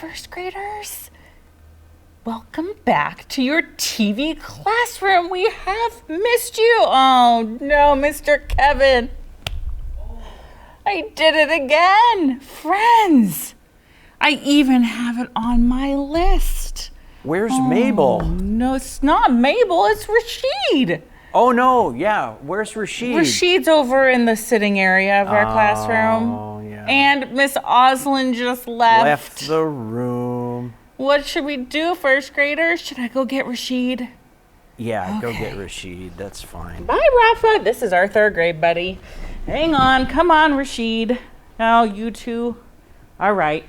first graders. Welcome back to your TV classroom. We have missed you. Oh no, Mr. Kevin. I did it again. Friends, I even have it on my list. Where's Mabel? No, it's not Mabel, it's Rashid. Oh no, yeah, where's Rashid? Rashid's over in the sitting area of our classroom. Oh, yeah. And Miss Oslin just left. Left the room. What should we do, first graders? Should I go get Rashid? Yeah, go Okay. get Rashid, that's fine. Bye, Rafa. This is our third grade buddy. Hang on. Come on, Rashid. Oh, you two. All right.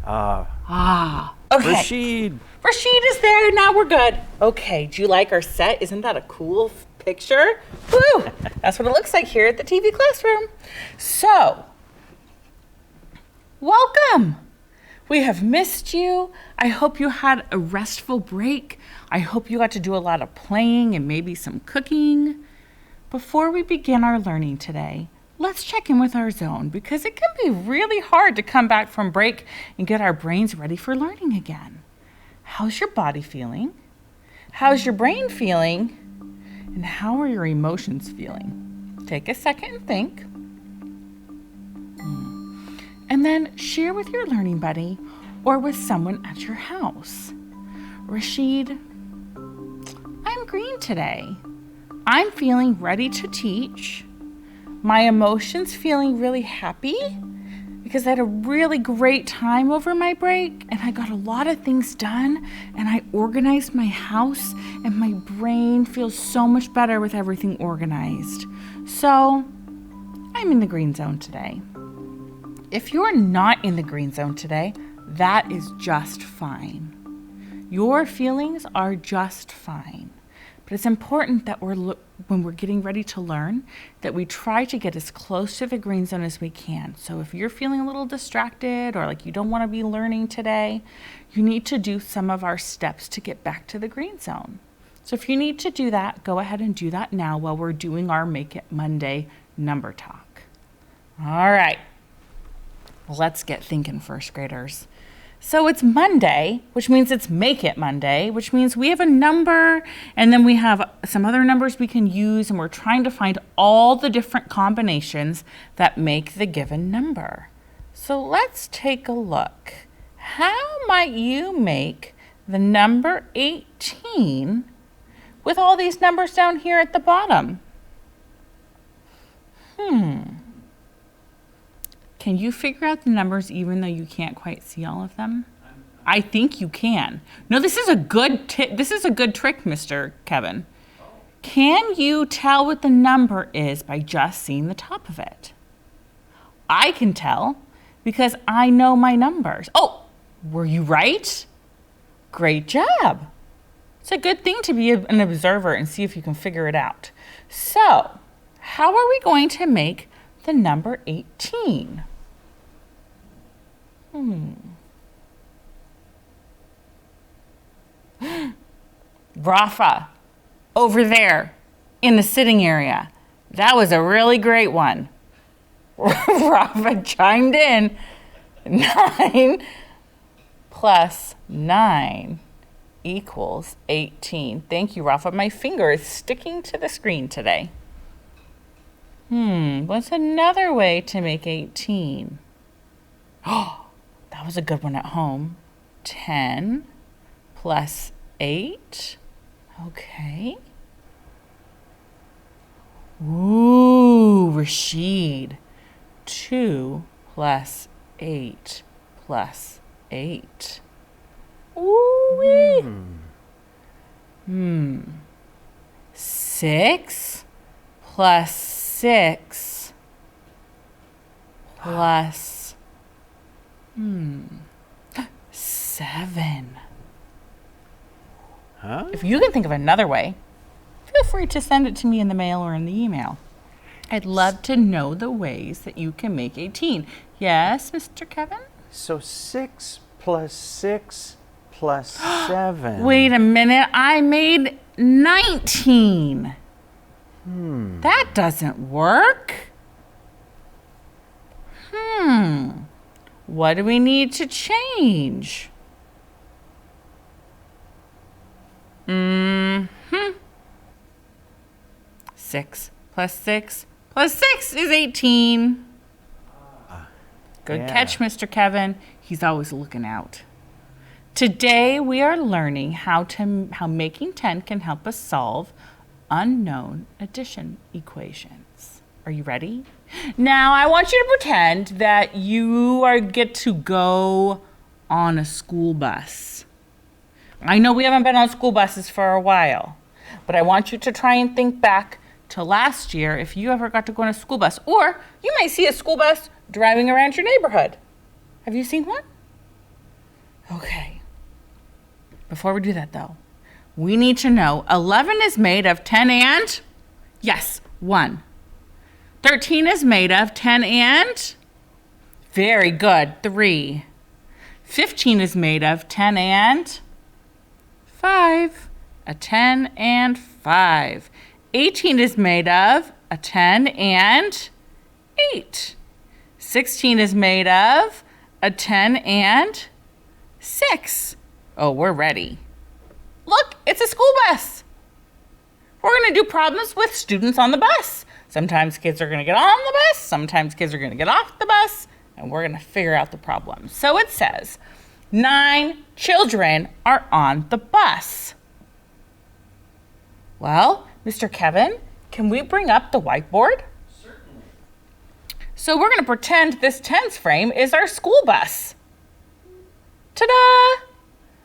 Okay. Rashid. Rashid is there. Now we're good. Okay. Do you like our set? Isn't that a cool picture? Woo! That's what it looks like here at the TV classroom. So, welcome. We have missed you. I hope you had a restful break. I hope you got to do a lot of playing and maybe some cooking. Before we begin our learning today, let's check in with our zone because it can be really hard to come back from break and get our brains ready for learning again. How's your body feeling? How's your brain feeling? And how are your emotions feeling? Take a second and think. And then share with your learning buddy or with someone at your house. Rashid, I'm green today. I'm feeling ready to teach. My emotions feeling really happy because I had a really great time over my break and I got a lot of things done and I organized my house and my brain feels so much better with everything organized. So I'm in the green zone today. If you're not in the green zone today, that is just fine. Your feelings are just fine. But it's important that when we're getting ready to learn, that we try to get as close to the green zone as we can. So if you're feeling a little distracted or like you don't want to be learning today, you need to do some of our steps to get back to the green zone. So if you need to do that, go ahead and do that now while we're doing our Make It Monday number talk. All right. Let's get thinking, first graders. So it's Monday, which means it's Make It Monday, which means we have a number and then we have some other numbers we can use and we're trying to find all the different combinations that make the given number. So let's take a look. How might you make the number 18 with all these numbers down here at the bottom? Can you figure out the numbers even though you can't quite see all of them? I think you can. No, this is a good trick, Mr. Kevin. Can you tell what the number is by just seeing the top of it? I can tell because I know my numbers. Oh, were you right? Great job. It's a good thing to be an observer and see if you can figure it out. So, how are we going to make the number 18? Rafa, over there in the sitting area. That was a really great one. Rafa chimed in. 9 plus 9 equals 18. Thank you, Rafa. My finger is sticking to the screen today. What's another way to make 18? Oh, that was a good one at home. 10 plus 8. Okay. Ooh, Rashid. 2 plus 8 plus 8. Ooh-wee. 6 plus 6 plus 7. Huh? If you can think of another way, feel free to send it to me in the mail or in the email. I'd love to know the ways that you can make 18. Yes, Mr. Kevin? So 6 plus 6 plus 7. Wait a minute, I made 19. That doesn't work. What do we need to change? Mm-hmm. 6 plus 6 plus 6 is 18. Good catch, Mr. Kevin. He's always looking out. Today we are learning how making 10 can help us solve unknown addition equations. Are you ready? Now I want you to pretend that you get to go on a school bus. I know we haven't been on school buses for a while, but I want you to try and think back to last year if you ever got to go on a school bus. Or you might see a school bus driving around your neighborhood. Have you seen one? Okay. Before we do that though, we need to know 11 is made of 10 and? Yes, 1. 13 is made of 10 and? Very good, 3. 15 is made of 10 and? 5. A 10 and 5. 18 is made of a 10 and 8. 16 is made of a 10 and 6. Oh, we're ready. Look, it's a school bus. We're going to do problems with students on the bus. Sometimes kids are going to get on the bus. Sometimes kids are going to get off the bus. And we're going to figure out the problem. So it says 9 children are on the bus. Well, Mr. Kevin, can we bring up the whiteboard? Certainly. So we're going to pretend this tens frame is our school bus. Ta-da!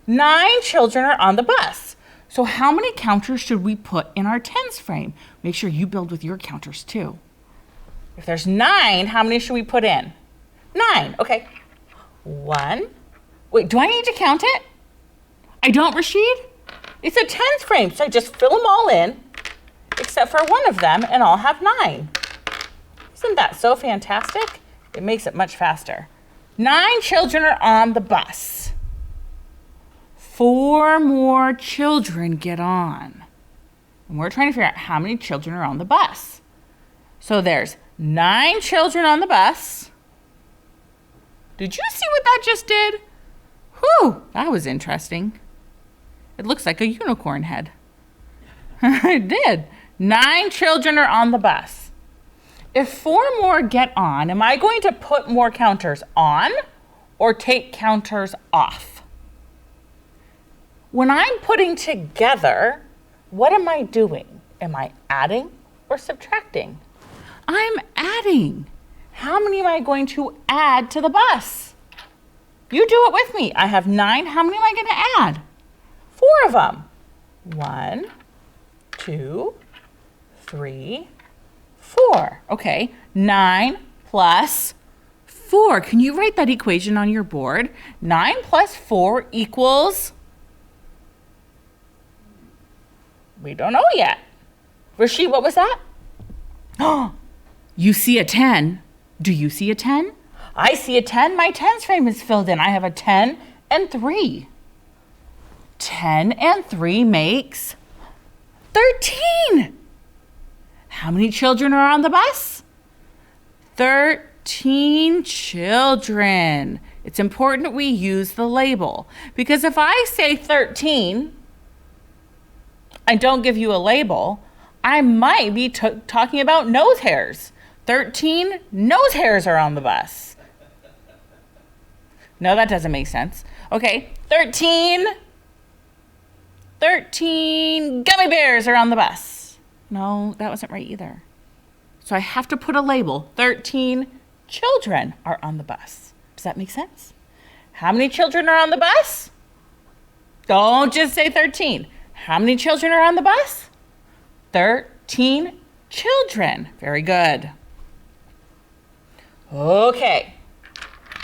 9 children are on the bus. So how many counters should we put in our tens frame? Make sure you build with your counters too. If there's 9, how many should we put in? 9, okay. 1. Wait, do I need to count it? I don't, Rashid? It's a tens frame, so I just fill them all in, except for one of them, and I'll have 9. Isn't that so fantastic? It makes it much faster. 9 children are on the bus. 4 more children get on. And we're trying to figure out how many children are on the bus. So there's 9 children on the bus. Did you see what that just did? Whew, that was interesting. It looks like a unicorn head. It did. 9 children are on the bus. If 4 more get on, am I going to put more counters on or take counters off? When I'm putting together, what am I doing? Am I adding or subtracting? I'm adding. How many am I going to add to the bus? You do it with me. I have 9. How many am I going to add? 4 of them. 1, 2, 3, 4. Okay, 9 plus 4. Can you write that equation on your board? 9 plus 4 equals... We don't know yet. Rashid, what was that? Oh, you see a 10. Do you see a 10? I see a 10. My tens frame is filled in. I have a 10 and 3. 10 and 3 makes 13. How many children are on the bus? 13 children. It's important we use the label because if I say 13, I don't give you a label, I might be talking about nose hairs. 13 nose hairs are on the bus. No, that doesn't make sense. Okay, 13 gummy bears are on the bus. No, that wasn't right either. So I have to put a label. 13 children are on the bus. Does that make sense? How many children are on the bus? Don't just say 13. How many children are on the bus? 13 children. Very good. Okay.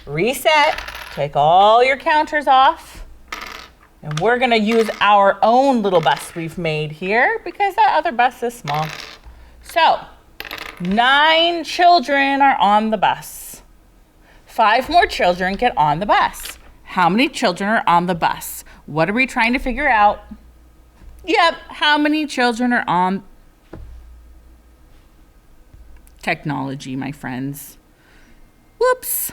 Reset. Take all your counters off. And we're going to use our own little bus we've made here because that other bus is small. So, 9 children are on the bus. 5 more children get on the bus. How many children are on the bus? What are we trying to figure out? Yep, how many children are on? Technology, my friends. Whoops.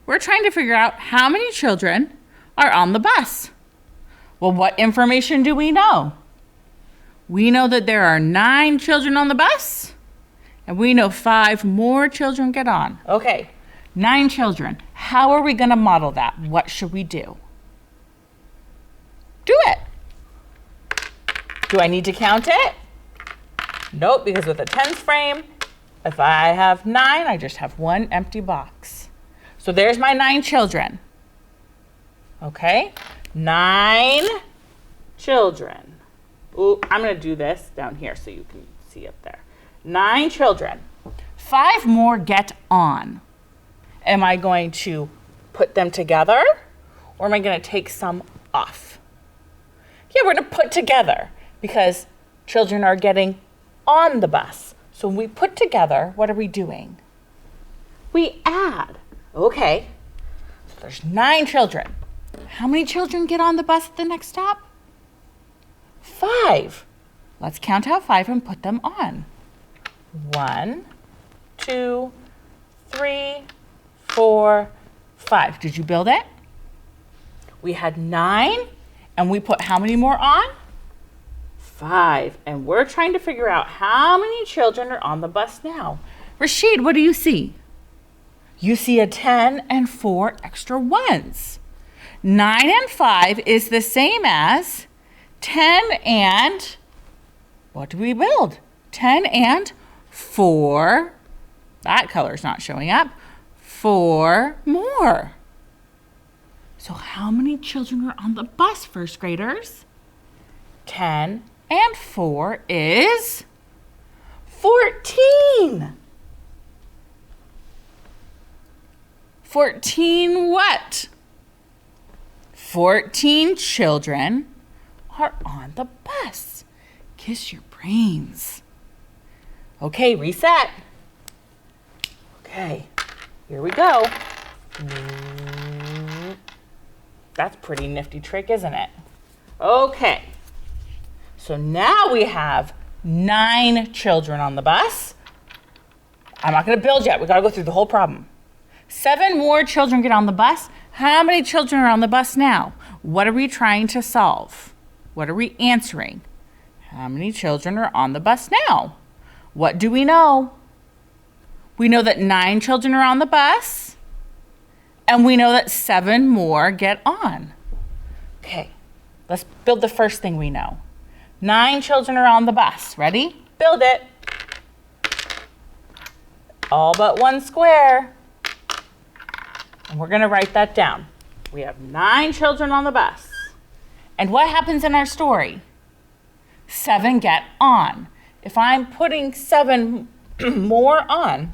we're trying to figure out how many children are on the bus. Well, what information do we know? We know that there are 9 children on the bus, and we know 5 more children get on. Okay, 9 children. How are we going to model that? What should we do? Do it. Do I need to count it? Nope, because with a tens frame, if I have 9, I just have 1 empty box. So there's my 9 children. Okay, 9 children. Ooh, I'm going to do this down here so you can see up there. 9 children. 5 more get on. Am I going to put them together, or am I going to take some off? Yeah, we're going to put together because children are getting on the bus. So when we put together, what are we doing? We add. Okay, so there's 9 children. How many children get on the bus at the next stop? 5. Let's count out 5 and put them on. 1, 2, 3, 4, 5. Did you build it? We had 9, and we put how many more on? 5. And we're trying to figure out how many children are on the bus now. Rashid, what do you see? You see a 10 and 4 extra ones. 9 and 5 is the same as 10 and, what do we build? 10 and 4, that color's not showing up, 4 more. So how many children are on the bus, first graders? 10 and 4 is 14. 14 what? 14 children are on the bus. Kiss your brains. Okay, reset. Okay, here we go. That's a pretty nifty trick, isn't it? Okay, so now we have 9 children on the bus. I'm not going to build yet. We got to go through the whole problem. 7 more children get on the bus. How many children are on the bus now? What are we trying to solve? What are we answering? How many children are on the bus now? What do we know? We know that 9 children are on the bus, and we know that 7 more get on. Okay, let's build the first thing we know. 9 children are on the bus. Ready? Build it. All but 1 square. And we're going to write that down. We have 9 children on the bus. And what happens in our story? 7 get on. If I'm putting 7 more on,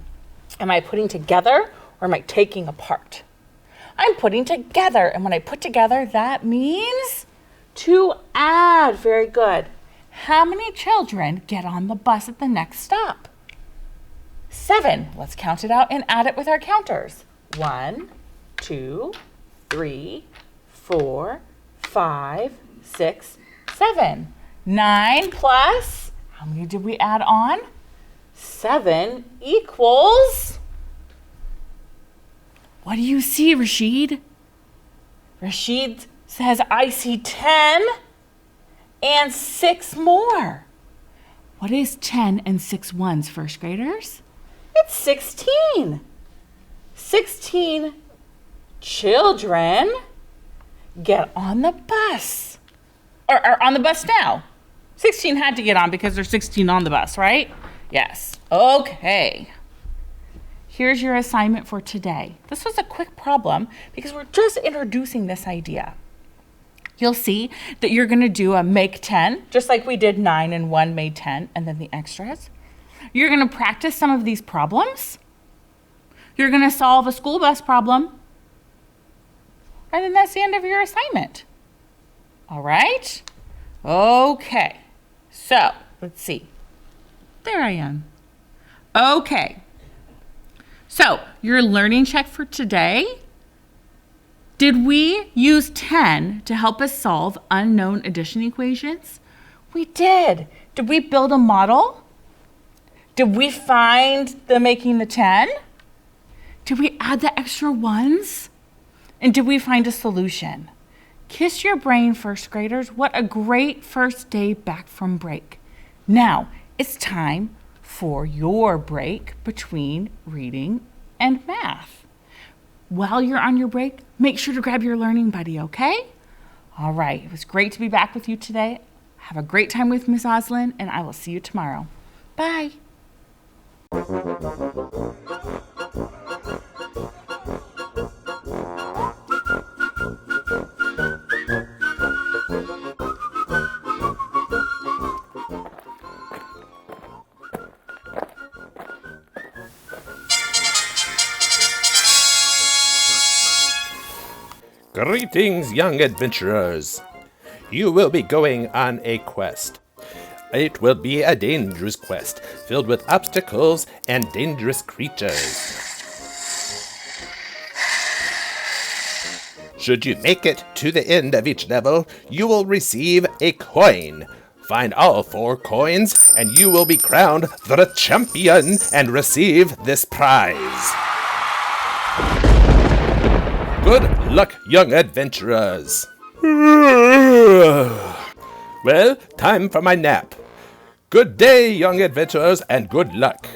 am I putting together or am I taking apart? I'm putting together. And when I put together, that means to add. Very good. How many children get on the bus at the next stop? 7. Let's count it out and add it with our counters. 1, 2, 3, 4, 5, 6, 7. 9 plus, how many did we add on? 7 equals, what do you see, Rashid? Rashid says, I see 10 and 6 more. What is 10 and 6 ones, first graders? It's 16. 16 children get on the bus. Or are on the bus now. 16 had to get on because there's 16 on the bus, right? Yes. Okay. Here's your assignment for today. This was a quick problem because we're just introducing this idea. You'll see that you're going to do a make 10, just like we did 9 and 1 made 10, and then the extras. You're going to practice some of these problems. You're going to solve a school bus problem. And then that's the end of your assignment. All right? Okay. So, let's see. There I am. Okay. So, your learning check for today. Did we use 10 to help us solve unknown addition equations? We did. Did we build a model? Did we find the making the 10? Did we add the extra ones? And did we find a solution? Kiss your brain, first graders. What a great first day back from break. Now, it's time for your break between reading and math. While you're on your break, make sure to grab your learning buddy, okay? All right, it was great to be back with you today. Have a great time with Miss Oslin, and I will see you tomorrow. Bye. Greetings, young adventurers. You will be going on a quest. It will be a dangerous quest, filled with obstacles and dangerous creatures. Should you make it to the end of each level, you will receive a coin. Find all 4 coins, and you will be crowned the champion and receive this prize. Good luck, young adventurers. Well, time for my nap. Good day, young adventurers, and good luck.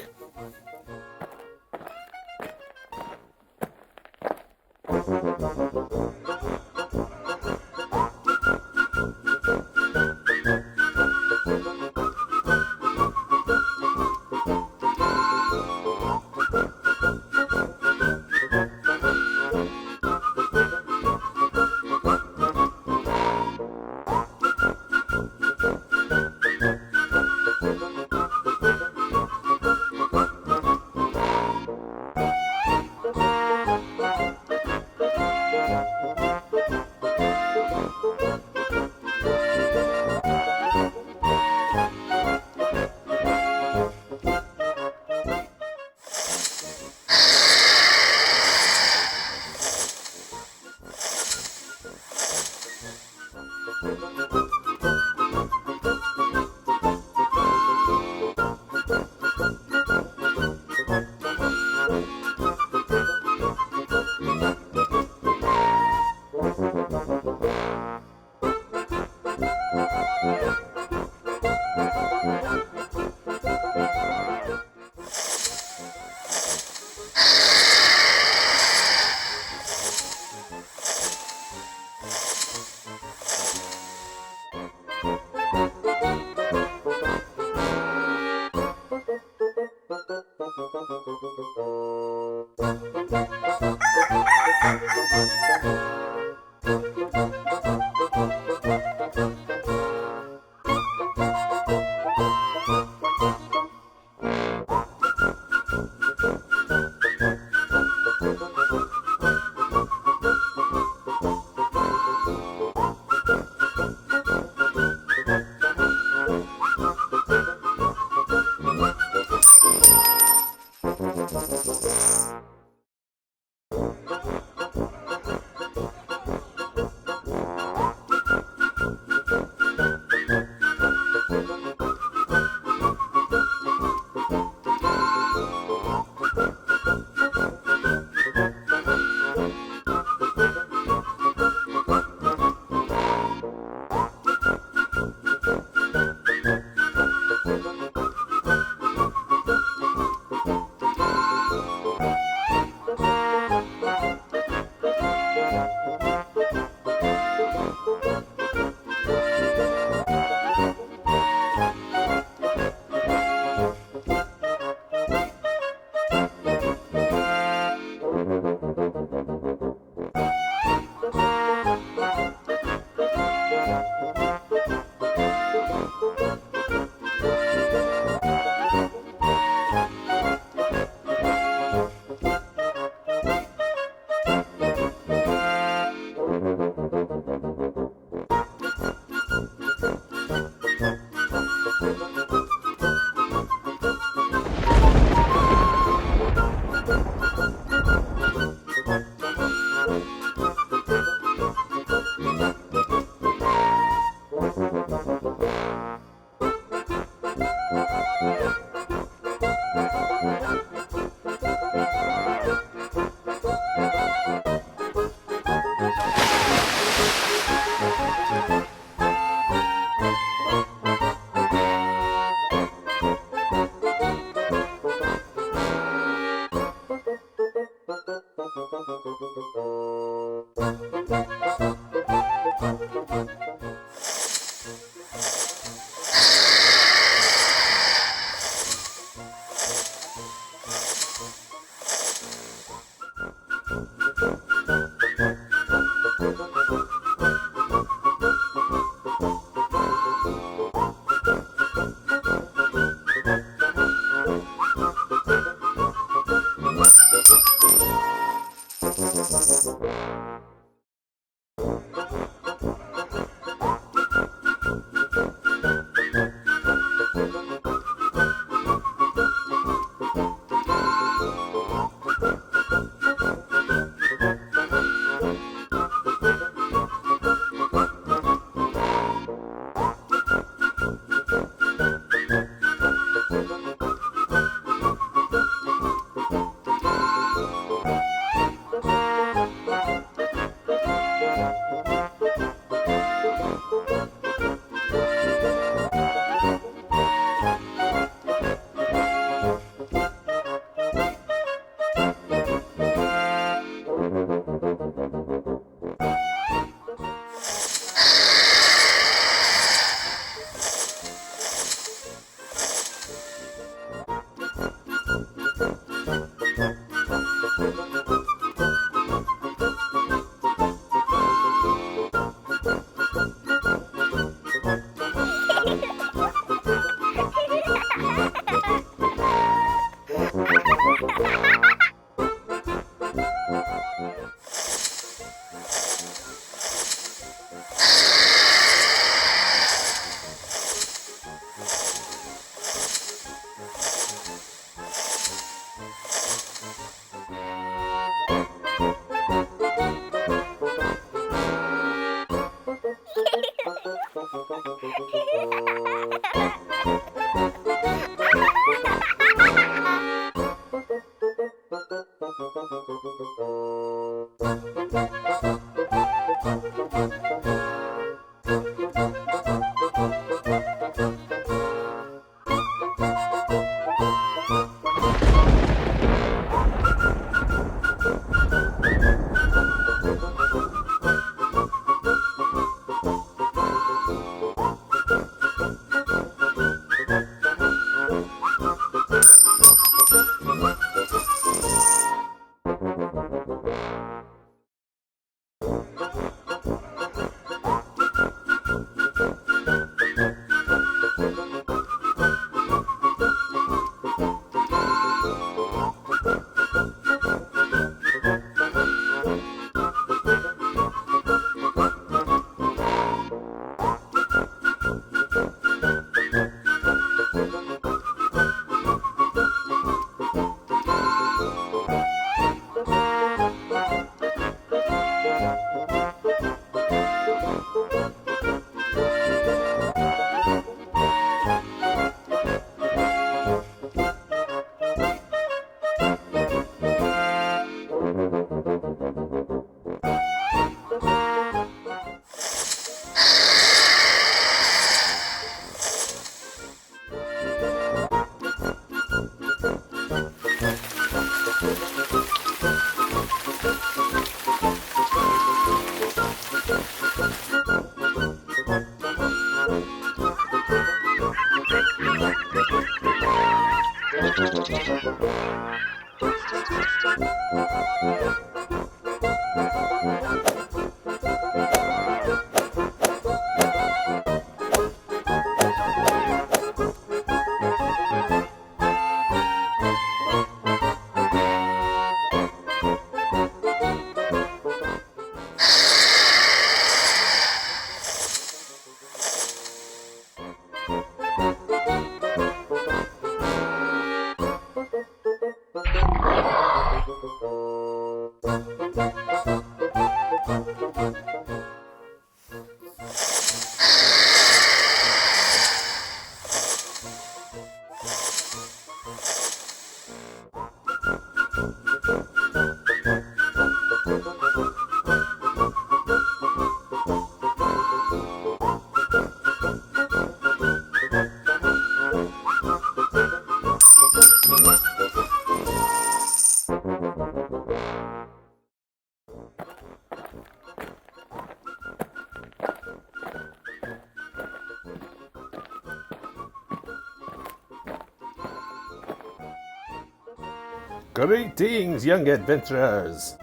Greetings, young adventurers!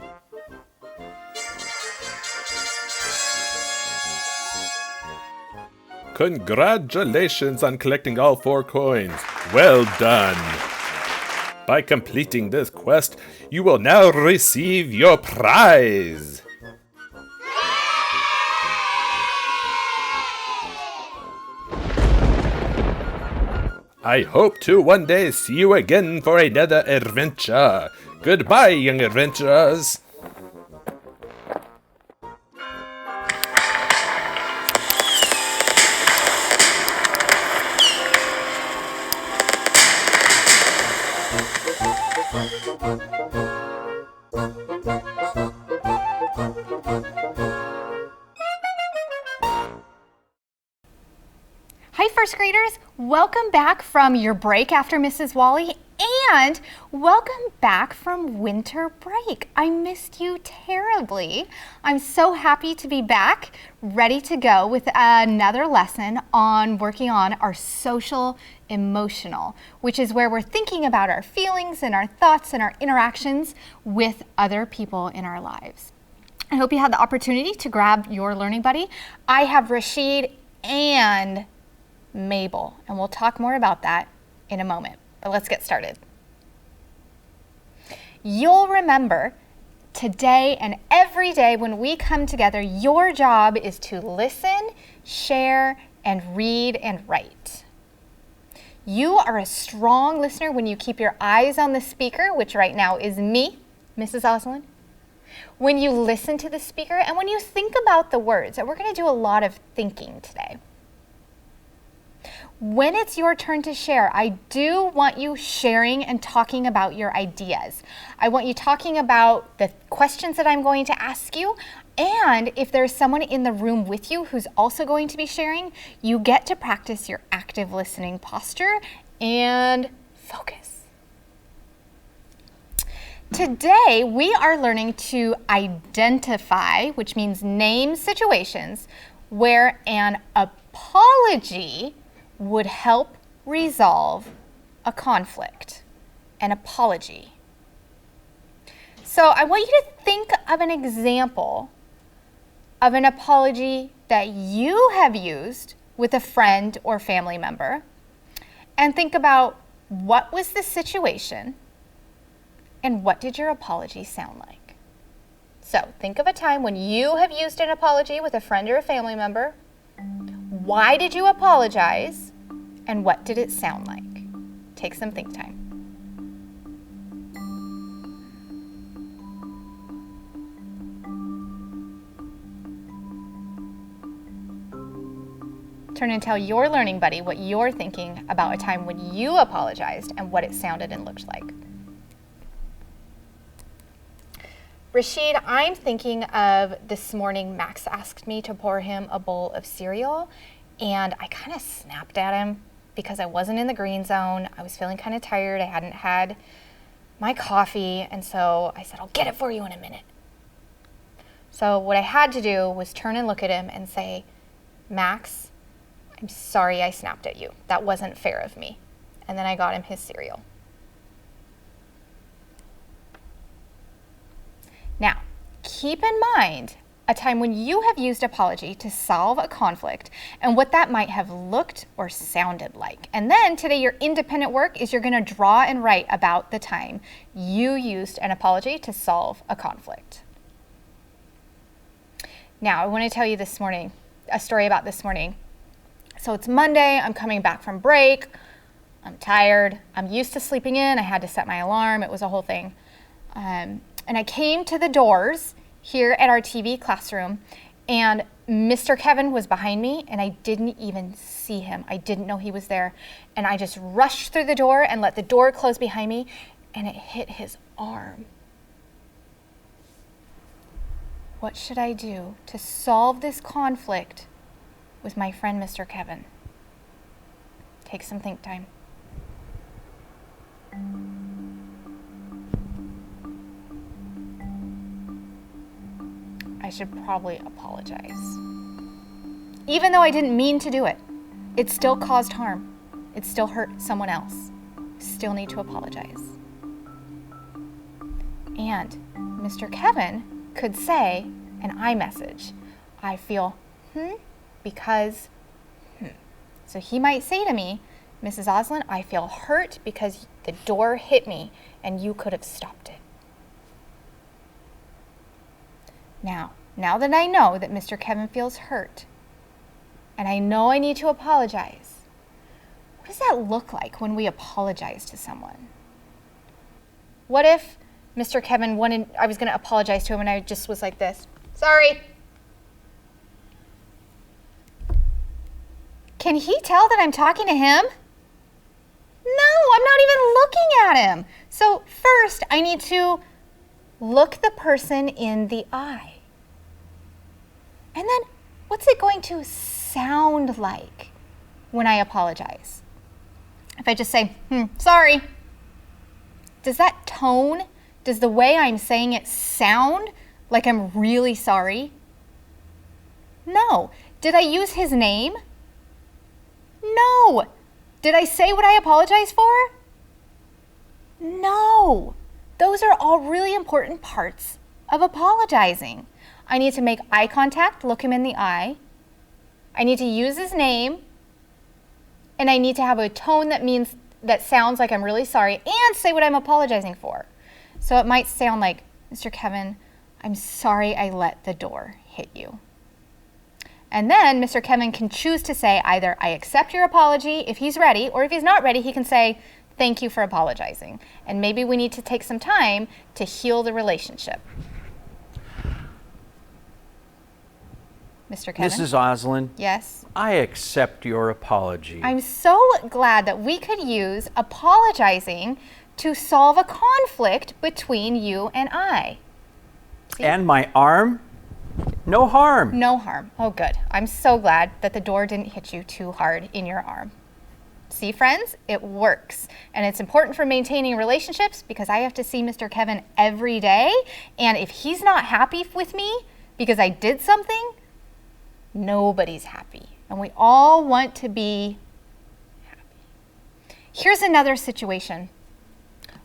Congratulations on collecting all 4 coins. Well done! By completing this quest, you will now receive your prize! I hope to one day see you again for another adventure. Goodbye, young adventurers! Hi, first graders. Welcome back from your break after Mrs. Wally, and welcome back from winter break. I missed you terribly. I'm so happy to be back, ready to go with another lesson on working on our social emotional, which is where we're thinking about our feelings and our thoughts and our interactions with other people in our lives. I hope you had the opportunity to grab your learning buddy. I have Rashid and Mabel, and we'll talk more about that in a moment, but let's get started. You'll remember today and every day when we come together, your job is to listen, share, and read and write. You are a strong listener when you keep your eyes on the speaker, which right now is me, Mrs. Oslin. When you listen to the speaker and when you think about the words, and we're going to do a lot of thinking today. When it's your turn to share, I do want you sharing and talking about your ideas. I want you talking about the questions that I'm going to ask you, and if there's someone in the room with you who's also going to be sharing, you get to practice your active listening posture and focus. Today, we are learning to identify, which means name situations where an apology would help resolve a conflict, an apology. So I want you to think of an example of an apology that you have used with a friend or family member, and think about what was the situation and what did your apology sound like. So think of a time when you have used an apology with a friend or a family member. Why did you apologize? And what did it sound like? Take some think time. Turn and tell your learning buddy what you're thinking about a time when you apologized and what it sounded and looked like. Rashid, I'm thinking of this morning Max asked me to pour him a bowl of cereal, and I kind of snapped at him because I wasn't in the green zone. I was feeling kind of tired. I hadn't had my coffee, and so I said, I'll get it for you in a minute. So what I had to do was turn and look at him and say, Max, I'm sorry I snapped at you. That wasn't fair of me. And then I got him his cereal. keep in mind a time when you have used apology to solve a conflict and what that might have looked or sounded like. And then today, your independent work is you're going to draw and write about the time you used an apology to solve a conflict. Now, I want to tell you this morning, a story about this morning. So it's Monday, I'm coming back from break, I'm tired, I'm used to sleeping in, I had to set my alarm, it was a whole thing. And I came to the doors here at our TV classroom, and Mr. Kevin was behind me, and I didn't even see him. I didn't know he was there. And I just rushed through the door and let the door close behind me, and it hit his arm. What should I do to solve this conflict with my friend, Mr. Kevin? Take some think time. I should probably apologize. Even though I didn't mean to do it, it still caused harm. It still hurt someone else. Still need to apologize. And Mr. Kevin could say an iMessage, I feel because So he might say to me, Mrs. Oslin, I feel hurt because the door hit me and you could have stopped it. Now that I know that Mr. Kevin feels hurt, and I know I need to apologize, what does that look like when we apologize to someone? What if Mr. Kevin wanted, I was going to apologize to him and I just was like this, sorry. Can he tell that I'm talking to him? No, I'm not even looking at him. So first, I need to look the person in the eye. And then, what's it going to sound like when I apologize? If I just say, sorry, does that tone, does the way I'm saying it sound like I'm really sorry? No. Did I use his name? No. Did I say what I apologize for? No. Those are all really important parts of apologizing. I need to make eye contact, look him in the eye. I need to use his name. And I need to have a tone that sounds like I'm really sorry and say what I'm apologizing for. So it might sound like, Mr. Kevin, I'm sorry I let the door hit you. And then Mr. Kevin can choose to say either I accept your apology if he's ready, or if he's not ready, he can say, thank you for apologizing. And maybe we need to take some time to heal the relationship. Mr. Kevin? Mrs. Oslin? Yes? I accept your apology. I'm so glad that we could use apologizing to solve a conflict between you and I. See? And my arm? No harm. No harm. Oh, good. I'm so glad that the door didn't hit you too hard in your arm. See, friends, it works. And it's important for maintaining relationships because I have to see Mr. Kevin every day. And if he's not happy with me because I did something, nobody's happy. And we all want to be happy. Here's another situation.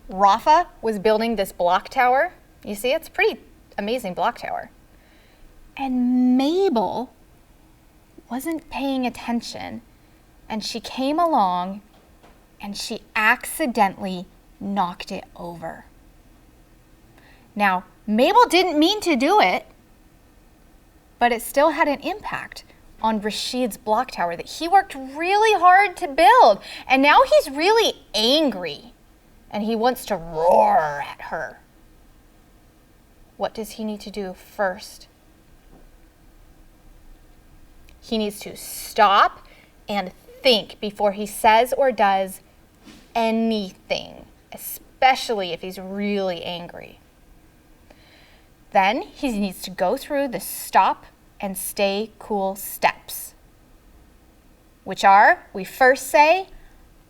Rafa was building this block tower. You see, it's a pretty amazing block tower. And Mabel wasn't paying attention, and she came along and she accidentally knocked it over. Now, Mabel didn't mean to do it, but it still had an impact on Rashid's block tower that he worked really hard to build. And now he's really angry and he wants to roar at her. What does he need to do first? He needs to stop and think before he says or does anything, especially if he's really angry. Then he needs to go through the stop and stay cool steps, which are, we first say,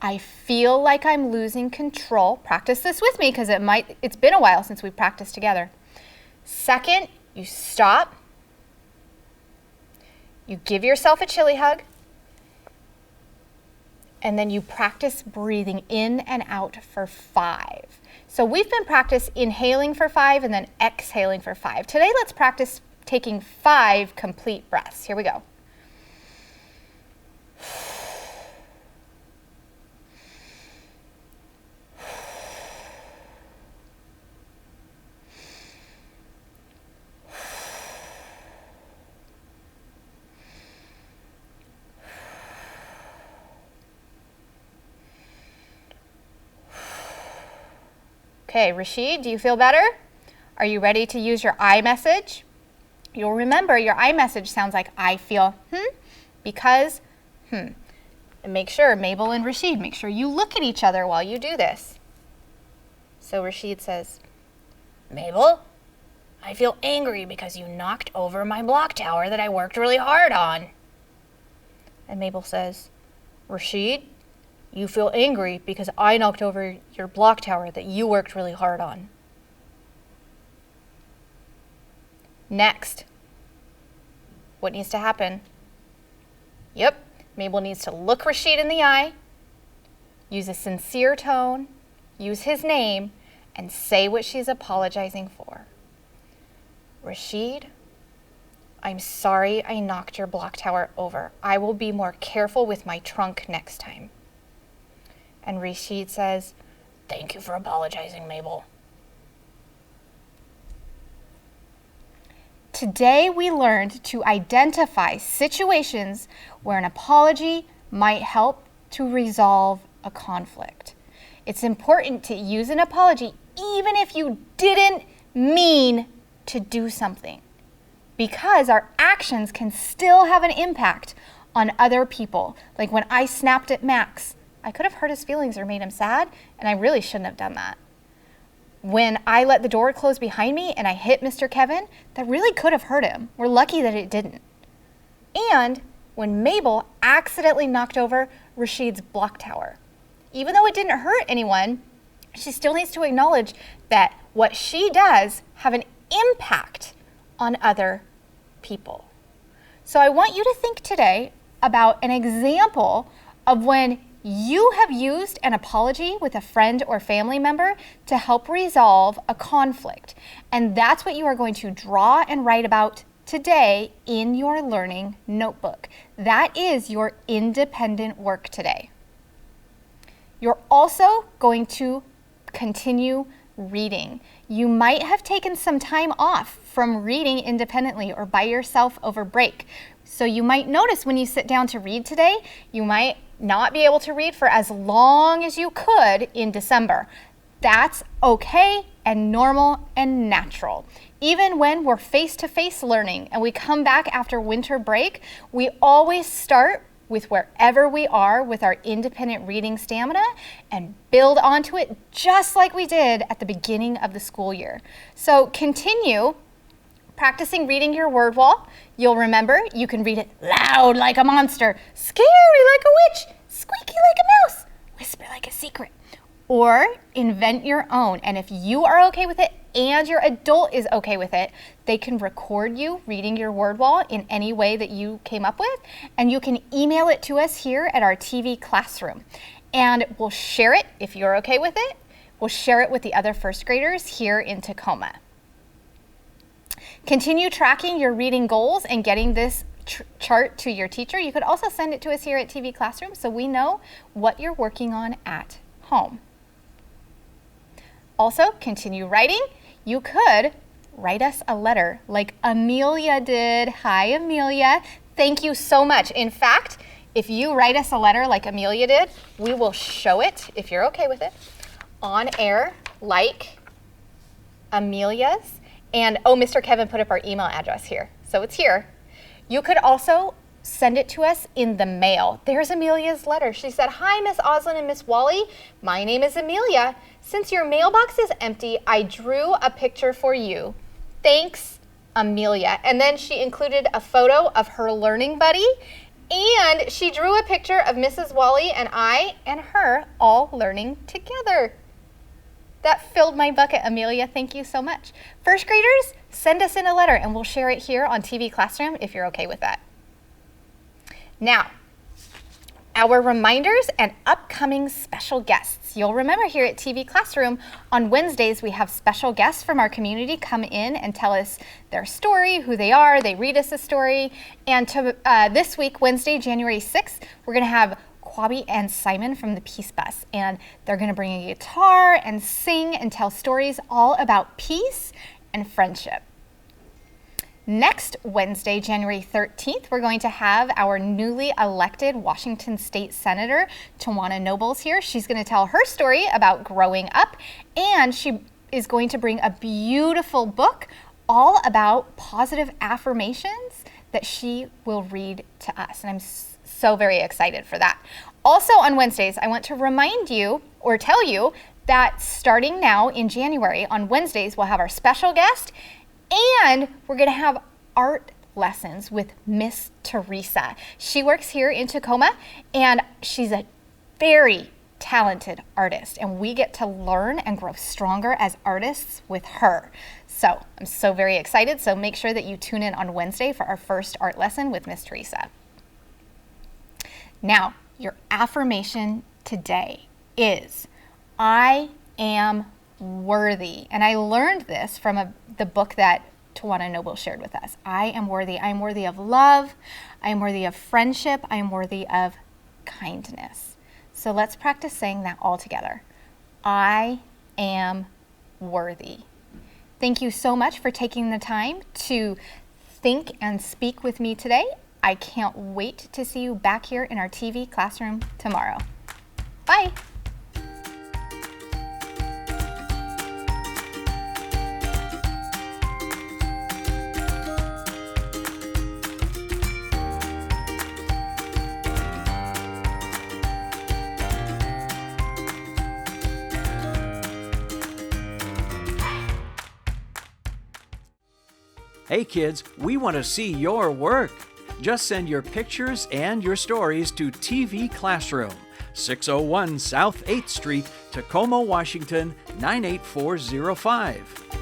I feel like I'm losing control. Practice this with me because it's been a while since we've practiced together. Second, you stop. You give yourself a chili hug. And then you practice breathing in and out for 5. So we've been practice inhaling for 5 and then exhaling for 5. Today, let's practice taking 5 complete breaths. Here we go. Okay, Rashid, do you feel better? Are you ready to use your I message? You'll remember your I message sounds like I feel because And make sure, Mabel and Rashid, make sure you look at each other while you do this. So Rashid says, Mabel, I feel angry because you knocked over my block tower that I worked really hard on. And Mabel says, Rashid, you feel angry because I knocked over your block tower that you worked really hard on. Next, what needs to happen? Yep, Mabel needs to look Rashid in the eye, use a sincere tone, use his name, and say what she's apologizing for. Rashid, I'm sorry I knocked your block tower over. I will be more careful with my trunk next time. And Rashid says, thank you for apologizing, Mabel. Today we learned to identify situations where an apology might help to resolve a conflict. It's important to use an apology even if you didn't mean to do something, because our actions can still have an impact on other people. Like when I snapped at Max, I could have hurt his feelings or made him sad, and I really shouldn't have done that. When I let the door close behind me and I hit Mr. Kevin, that really could have hurt him. We're lucky that it didn't. And when Mabel accidentally knocked over Rashid's block tower, even though it didn't hurt anyone, she still needs to acknowledge that what she does have an impact on other people. So I want you to think today about an example of when you have used an apology with a friend or family member to help resolve a conflict. And that's what you are going to draw and write about today in your learning notebook. That is your independent work today. You're also going to continue reading. You might have taken some time off from reading independently or by yourself over break. So you might notice when you sit down to read today, you might not be able to read for as long as you could in December. That's okay and normal and natural. Even when we're face-to-face learning and we come back after winter break, we always start with wherever we are with our independent reading stamina and build onto it just like we did at the beginning of the school year. So continue practicing reading your word wall. You'll remember you can read it loud like a monster, scary like a witch, squeaky like a mouse, whisper like a secret, or invent your own. And if you are okay with it and your adult is okay with it, they can record you reading your word wall in any way that you came up with, and you can email it to us here at our TV classroom. And we'll share it if you're okay with it. We'll share it with the other first graders here in Tacoma. Continue tracking your reading goals and getting this chart to your teacher. You could also send it to us here at TV Classroom so we know what you're working on at home. Also, continue writing. You could write us a letter like Amelia did. Hi, Amelia. Thank you so much. In fact, if you write us a letter like Amelia did, we will show it, if you're okay with it, on air like Amelia's. And oh, Mr. Kevin put up our email address here, so it's here. You could also send it to us in the mail. There's Amelia's letter. She said, hi, Miss Oslin and Miss Wally. My name is Amelia. Since your mailbox is empty, I drew a picture for you. Thanks, Amelia. And then she included a photo of her learning buddy, and she drew a picture of Mrs. Wally and I and her all learning together. That filled my bucket, Amelia. Thank you so much. First graders, send us in a letter and we'll share it here on TV Classroom if you're okay with that. Now, our reminders and upcoming special guests. Yes, you'll remember here at TV Classroom, on Wednesdays we have special guests from our community come in and tell us their story, who they are, they read us a story. And this week, Wednesday, January 6th, we're going to have Quabi and Simon from the Peace Bus, and they're going to bring a guitar and sing and tell stories all about peace and friendship. Next Wednesday, January 13th, we're going to have our newly elected Washington State Senator, Tawana Nobles, here. She's going to tell her story about growing up, and she is going to bring a beautiful book all about positive affirmations that she will read to us, and I'm so very excited for that. Also on Wednesdays, I want to remind you or tell you that starting now in January, on Wednesdays, we'll have our special guest, and we're going to have art lessons with Miss Teresa. She works here in Tacoma, and she's a very talented artist, and we get to learn and grow stronger as artists with her. So I'm so very excited. So make sure that you tune in on Wednesday for our first art lesson with Miss Teresa. Now, your affirmation today is, I am worthy. And I learned this from the book that Tawana Noble shared with us. I am worthy. I am worthy of love. I am worthy of friendship. I am worthy of kindness. So let's practice saying that all together. I am worthy. Thank you so much for taking the time to think and speak with me today. I can't wait to see you back here in our TV classroom tomorrow. Bye. Hey kids, we want to see your work. Just send your pictures and your stories to TV Classroom, 601 South 8th Street, Tacoma, Washington, 98405.